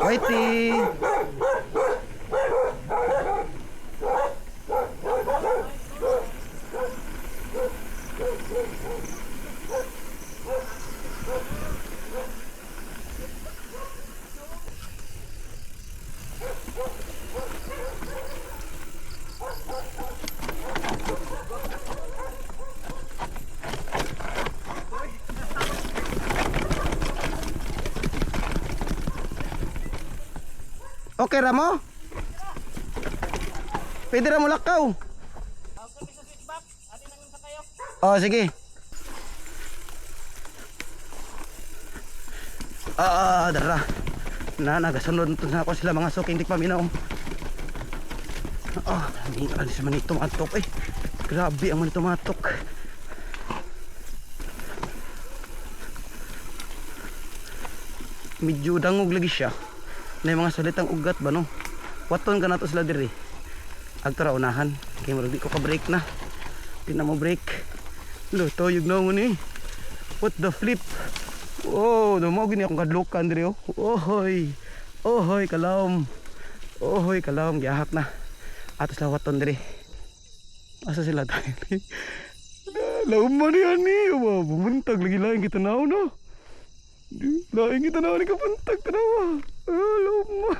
Waiting. Okay Ramo? Pwede ra mo lakaw. Oh sige. Dara. Nagasunod na ako sila mga suking di paminaw. Ang alis man ito matok eh. Grabe ang manito matok. Medyo dangog lagi siya. Na mga salitang ugat ba no? Waton ka na to sila diri. Agtara unahan. Kaya marag di ko ka-break na. Di na mo break. Lo, toyog na mo ni. What the flip? Oh, dumawag ni akong kadlukan diri oh. Ohoy. Ohoy, kalawom. Ohoy, kalawom. Gihahak na. Atos la waton diri. Asa sila tayo? Lauma ni ani. Bumuntag lagi lain kita naon no. Lain kita naon ni kapuntag tanawa. Lauma.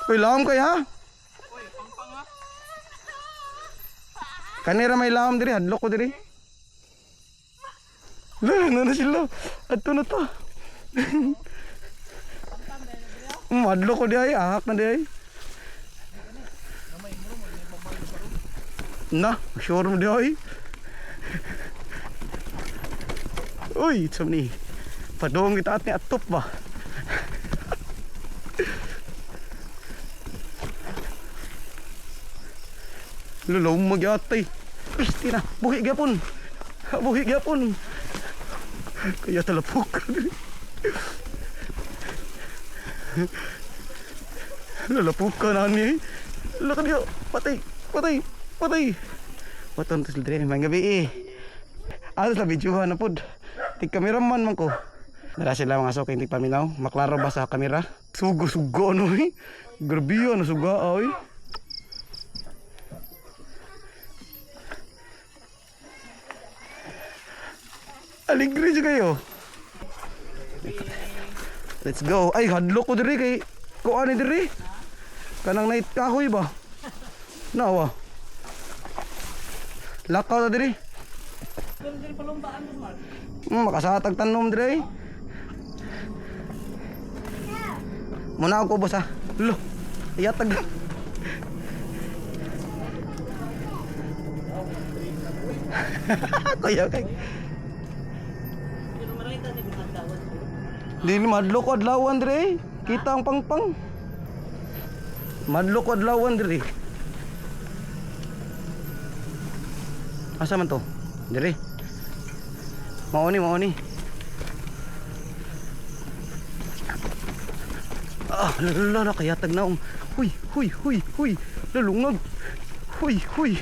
Uy, lawom kayo ha? Uy, pangpang ha? Kanira may lawom diri, hadlok ko diri. Ano na sila? Ato na to. Hadlok ko di ay, ahak na di ay. Na, sure mo di ay. Uy, itsam ni. Padong kita at ni atop ba? Lulong magyatay. Pisti na, buhi gyapon. Buhi gyapon. Kaya talapok. Lalapok ka na ni. Laka niyo, patay, patay, patay. Waton to sila diri, may gabi eh. Alas na videohan na pod. Tig cameraman man ko. Nara sila mga sok, hindi paminaw. Maklaro ba sa kamera? Sugo-sugo no eh. Grabe yun, nasuga ay. Aligre siya kayo. Let's go. Ay, hadlok ko diri kay kuan ni diri. Kanang night kahoy ba? Nawa. Lakaw ta diri. Dili palumbaan mo man. Makasatag tanom diri. Muna ako boss ha. Lo. Iyatag. Kuya kay. Di madlo ko adlawan dire. Kita ang pangpang. Madlo ko adlawan dire. Asa man to? Dire. Maoni, maoni. Lala kaya tagnaong. Huy, huy, huy, huy. Lalungag. Huy, huy.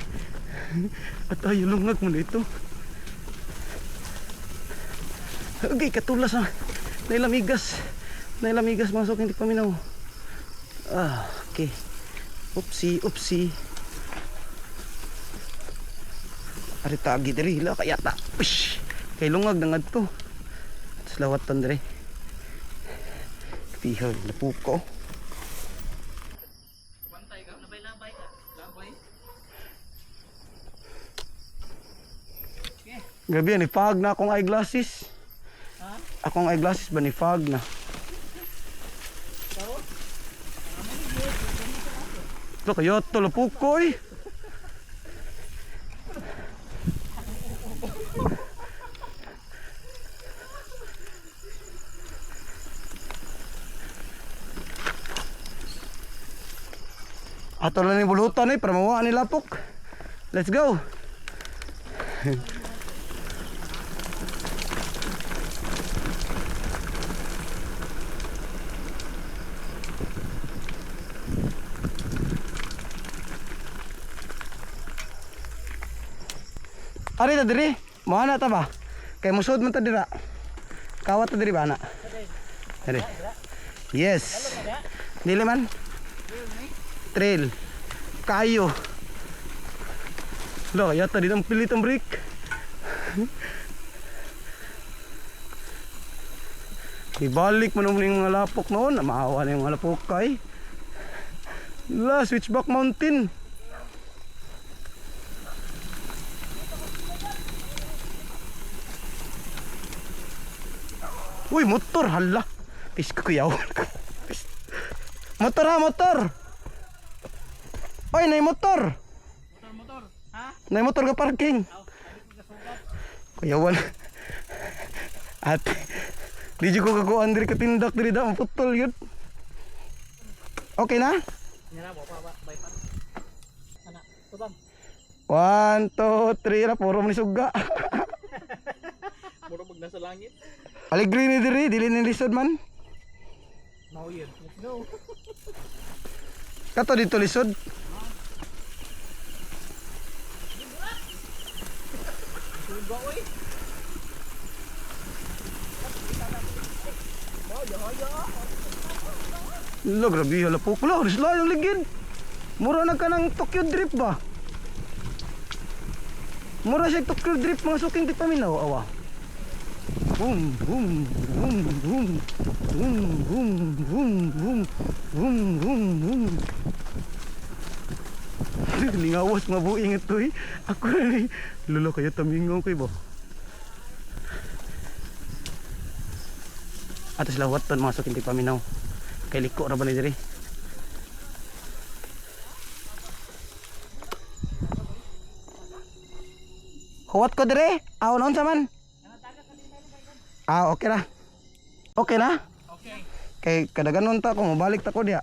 At ay lungag mo dito. Okay, katulas na. Nailamigas. Nailamigas masok hindi paminaw. Okay. Upsi, upsi. Arita agi diri la kaya ta. Ush. Kay lungag nangad to. Salawat ton diri. Pihag na puko. Bantay ka, labay-labay ka. Labay. Gabi ni fog na akong eyeglasses. Ha? Akong eyeglasses ba ni fog na? Ito kayo ito lapukoy. Ato lang ni bulutan para mawa ni lapok. Let's go. Ari ta diri. Mana ta ba? Kay musod man ta dira. Kawat ta diri ba ana? Diri. Yes. Dili man. Trail. Kayo. Lo, yata din ang pilit ang break. Ibalik mo naman yung mga lapok noon. Maawa na yung mga lapok kay. La, Switchback Mountain. Uy, motor, hala. Tis ko kuyaw. Motor ha, motor. Oy, nay motor. Motor. Ha? Nay motor ka parking. Kuyawan. At di ko kakuan diri katindak diri da putol yun. Okay na? Nira ba bay pa. Ana, tutang. 1, 2, 3 ra puro man ni suga. Muro pag nasa langit. Aligri ni diri, dili ni lisod man. Now yun. Let's go. Kato dito lisod. Suga oy. Lo, grabe hala po. Lo, risla yung ligid. Mura na ka ng Tokyo Drift ba? Mura siya Tokyo Drift mga suking di paminaw. Awa. Boom, boom, boom, boom. Boom, boom, boom, boom. Boom, boom, boom. Lingawas mga buing ito eh. Ako na eh. Lolo kayo tamingaw kayo ba? Atas lawat ton mga suking di paminaw. Kay liko ra ba ni diri? Huwat ko dire? Aw noon sa man? Ah, okay na. Okay na? Okay. Kay kadaganon ta ko mabalik ta ko diya.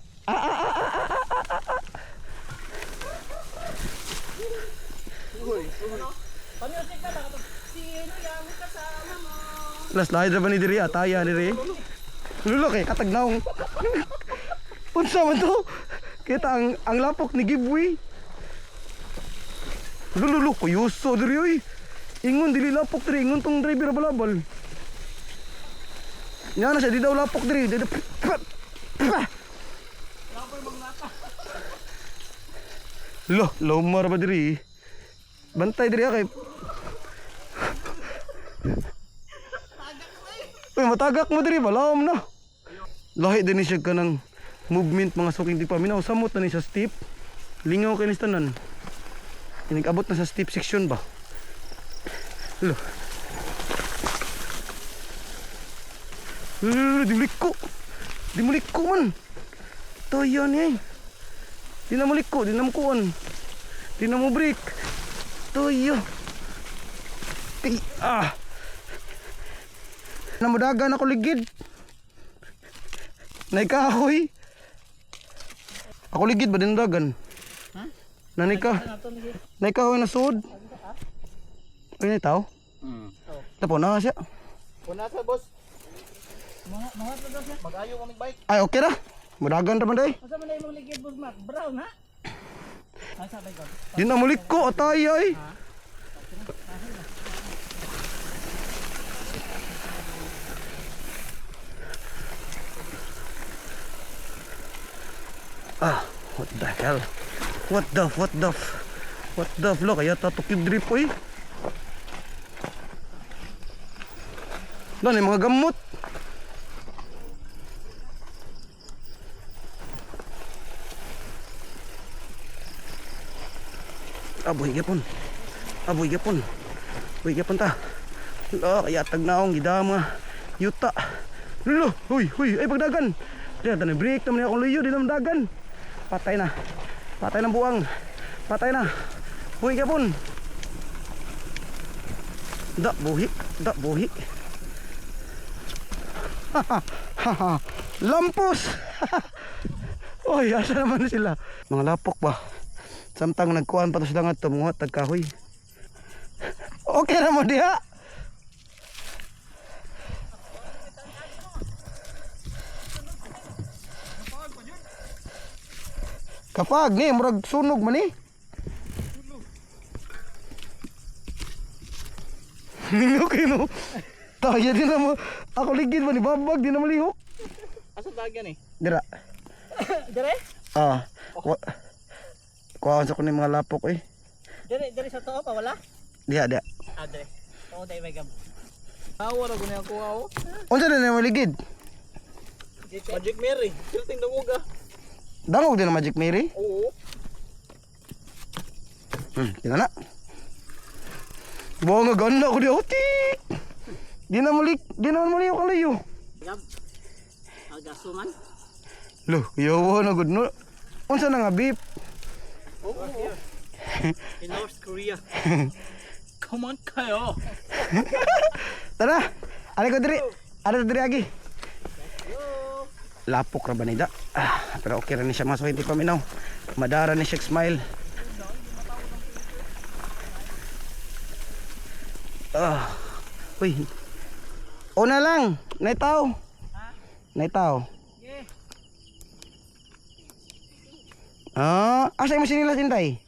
Pamiusik ka ba? Sino yung kasama mo? Last slide ra ba ni diri? Ataya diri. Lulo kay katagnaong. Unsa man to? Kita ang lapok ni giveaway. Lulo ko yuso diri oy. Ingon dili lapok diri, ingon tong driver balabal. Nya na siya di daw lapok diri. Lo, lomar ba diri? Bantay diri kay. Uy, matagak mo diri balawom na. Lahi din ni siya ka ng movement mga suking di paminaw. Samot na ni sa steep. Lingaw kay ni tanan. Inigabot na sa steep section ba? Lo. Di muliko. Di muliko man. To yan eh. Di na muliko, di na mukuan. Di na mo break. To yun. Namudagan ako ligid. Naikahoy. Ako ligid ba din dagan? Ha? Nanika. Naikahoy na sud. Ay na tao. Tapo na siya. Una sa boss. Mga to siya. Magayo kami bike. Ay okay ra. Mudagan ra man day. Asa man imong ligid boss Mark? Brown ha? Asa ba god? Di na muliko atay ay. What the hell? What the flow kaya tatukid drip oy. Lan mga gamot. Aboy gapon. Aboy gapon. Aboy gapon ta. Lo kaya tagnaong gidama yuta. Lo, huy, ay pagdagan. Diyan tani break naman akong luyo di naman dagan. Patay na. Patay ng buwang. Patay na. Buhi gapon. Da buhi. Lampos. Oy, asa naman sila? Mga lapok ba? Samtang nagkuhan pa to sila nga tumuhat tagkahoy. Okay na mo diha. Kapag ni murag sunog man ni. Okay no. Tayo din na mo. Ako ligid ba ni babag di na malihok. Asa bagyan eh? Dira. Dire? Ah. Kuha sa kuning mga lapok eh. Dire sa too pa wala? Diha. Ah, dire. Oo, dai may gam. Awa ra guni ako aw. Unsa na maligid? Magic Mary, silting damuga. Dangog din ang Magic Mary. Oo. Tingnan na. Bawa nga ganda ko di otik. Di na mali yung kalayo. Gab. Agasungan. Loh, yawa na good no. Unsa na nga beef? Oo. In North Korea. Come on kayo. Tara. Ari ko diri. Ari diri agi. Lapok ra ba nida? Pero okay ra ni siya maso hindi pa minaw. Madara ni siya smile. Uy. Una lang, naitaw. Ha? Naitaw. Yeah. Asa mo sinilas intay?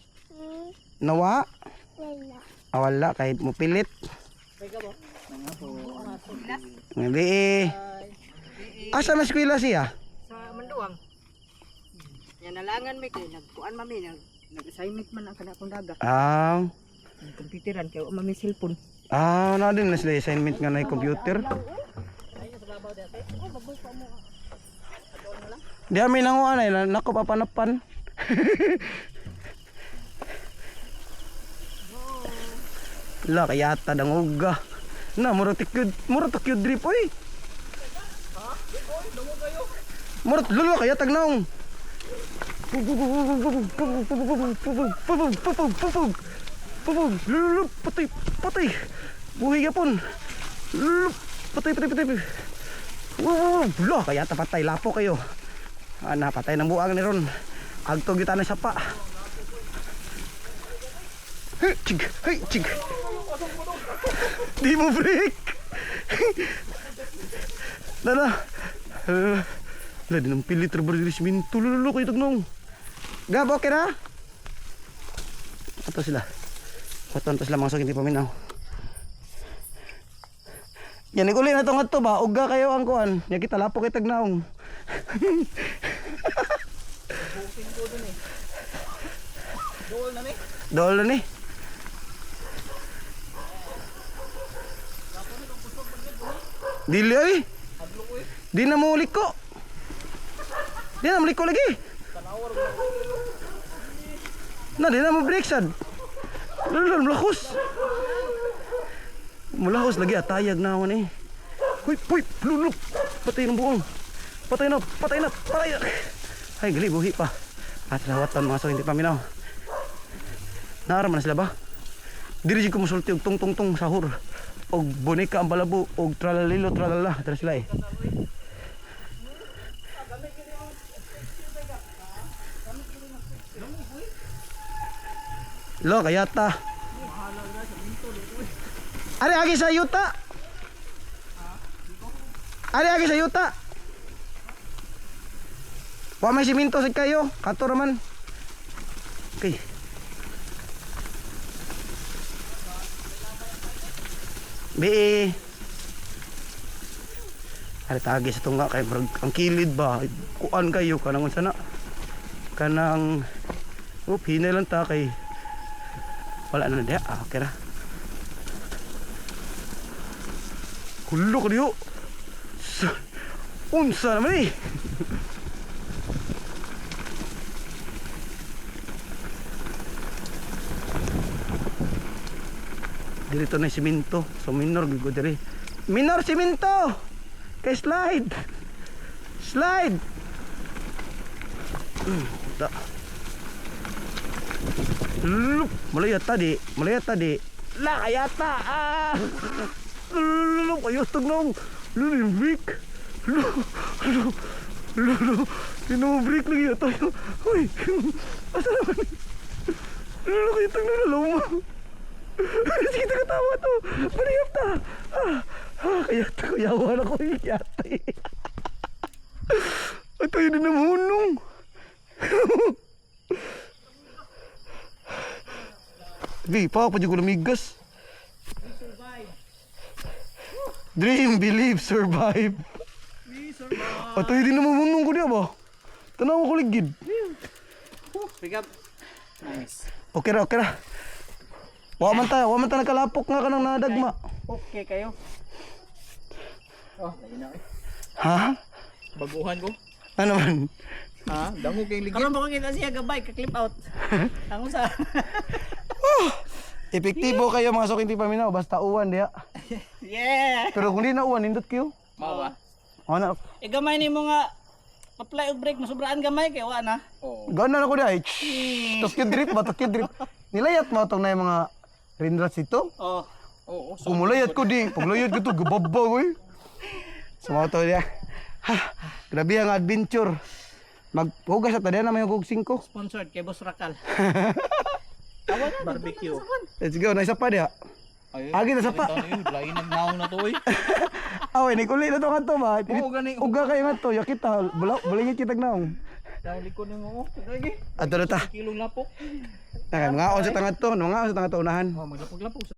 Nawa? Wala. Wala kahit mo pilit. May gabo. Hindi. Asa mas eskwela siya? Sa Manduang. Yan nalangan may kay nagkuan mami nag-assignment man ang kana kong daga. Computeran kay mami cellphone. Na din na sila assignment nga na computer. Di amin ang ano na nako papanapan. La kayata danguga. Na muro tikyud drip oy. Muro lolo kayata naong. Lulup patay buhay yapon lulup patay lah kaya patay lapo kayo patay ng buang ni ron agto kita na sapa hey chig di mo break lala di nang pilit terberis mintu lulu kayo tagnong gab okay na ato sila paton sila masuk hindi paminaw. Yan uli na tong ato ba ugga kayo ang kuan. Ya kita lapo kay tagnaong. Dol na ni. Dili ay. Di na mo liko. Di na mo liko lagi. Na di na mo break sad. Mulahos lagi atayag na ako ni. Huy, luluk. Patay ng buong. Patay na. Ay, gali, buhi pa. At lawatan mga so, hindi pa minaw. Naaraman na sila ba? Diri ko musulti og tong sahur. Og boneka ang balabo. Og tralalilo, tralala. Tara sila eh. Lo, kayata. Ari agi sa yuta. Wa may siminto sa kayo, kato raman. Okay. Be. Ari tagi sa tunga kay ang kilid ba? Kuan kayo kanang unsa na? Kanang hinay lang ta kay wala na dia. Okay ra. Kulo ko diyo. Unsa naman eh. Dito na siminto. So minor gigo diri. Minor siminto. Kay slide. Da. Malayat tadi. La kayata. Kayo tagnong. Break. Break lagi ya tayo. Uy. Asa naman? Kayo tagnong luma. Sige katawa to. Maniyap ta. Kaya kuyawan ako yata. At tayo din namunong. Di pa juga lamigas. Dream, believe, survive. O to hindi naman munong ko diya ba? Tanaw ko ligid. Pick up. Nice. Okay ra, okay ra. Wa man ta nakalapok nga kanang nadagma. Okay kayo. Oh, lain na eh. Ha? Baguhan ko. Ano man? Ha? Dango kay ligid. Karon ba kita siya gabay ka clip out. Ang usa. Epektibo kayo mga suking paminaw basta uwan diha. Yeah. Pero kung di na uwan nindot kayo. Mao ba? Ano? Gamay ni mo nga apply og break masubraan gamay kay wa na. Oo. Gana na ko diha. Tokyo drip ba? Tokyo drip. Nilayat mo tong na yung mga raindrops ito. Oh. Oo. Kumulayat ko di. Paglayat ko to gababa ko eh. Sumato diya. Ha, grabe ang adventure. Maghugas sa tadya na may hugsing ko. Sponsored kay Boss Rakal. Barbecue. Let's go, naisa pa diya. Agi na sa pa. Lain nagnaong na to eh. Away, nikulit na to nga to ba? Oo, gani. Uga kayo nga to, yakita. Bulingit kitag naong. Dahil likod ng mo. Lagi. Ato na ta. Kilong lapok. Mga on sa tangat to, mga on sa tangat to unahan. Oh, maglapog-lapog.